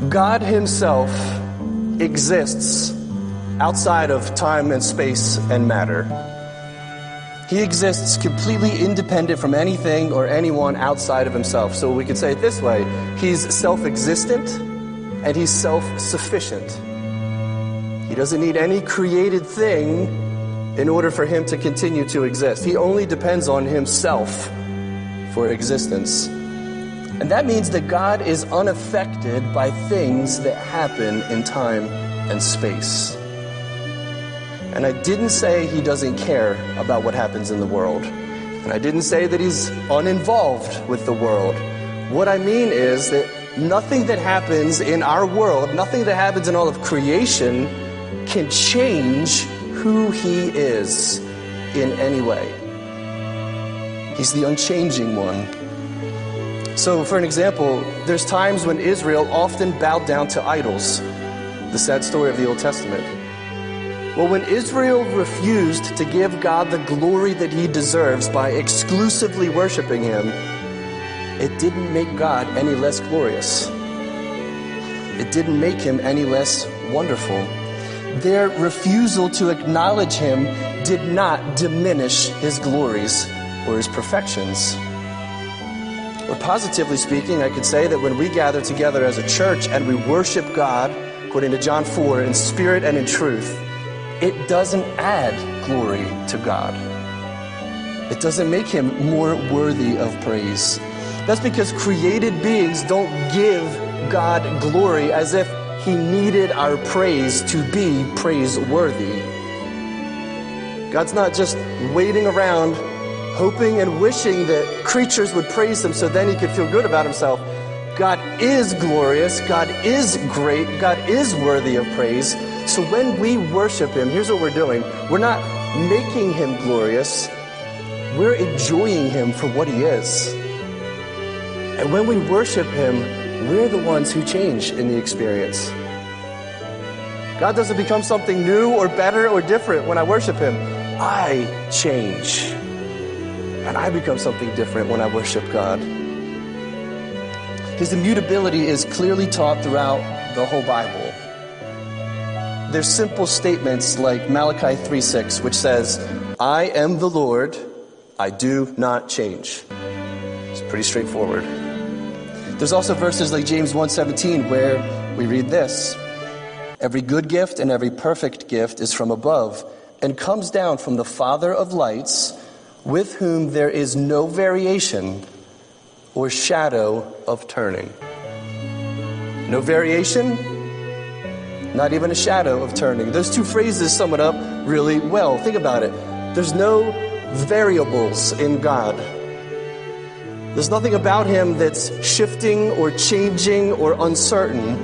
God himself exists outside of time and space and matter. He exists completely independent from anything or anyone outside of himself. So we could say it this way: he's self-existent and he's self-sufficient. He doesn't need any created thing in order for him to continue to exist. He only depends on himself for existence. And that means that God is unaffected by things that happen in time and space. And I didn't say he doesn't care about what happens in the world. And I didn't say that he's uninvolved with the world. What I mean is that nothing that happens in our world, nothing that happens in all of creation can change who he is in any way. He's the unchanging one. So, for an example, there's times when Israel often bowed down to idols. The sad story of the Old Testament. Well, when Israel refused to give God the glory that he deserves by exclusively worshiping him, it didn't make God any less glorious. It didn't make him any less wonderful. Their refusal to acknowledge him did not diminish his glories or his perfections. Or positively speaking, I could say that when we gather together as a church and we worship God, according to John 4, in spirit and in truth, it doesn't add glory to God. It doesn't make him more worthy of praise. That's because created beings don't give God glory as if he needed our praise to be praiseworthy. God's not just waiting around hoping and wishing that creatures would praise him so then he could feel good about himself. God is glorious, God is great, God is worthy of praise. So when we worship him, here's what we're doing. We're not making him glorious, we're enjoying him for what he is. And when we worship him, we're the ones who change in the experience. God doesn't become something new or better or different when I worship him. I change. And I become something different when I worship God. His immutability is clearly taught throughout the whole Bible. There's simple statements like Malachi 3:6, which says, I am the Lord, I do not change. It's pretty straightforward. There's also verses like James 1:17 where we read this: every good gift and every perfect gift is from above and comes down from the Father of lights, with whom there is no variation or shadow of turning. No variation, not even a shadow of turning. Those two phrases sum it up really well. Think about it. There's no variables in God. There's nothing about him that's shifting or changing or uncertain.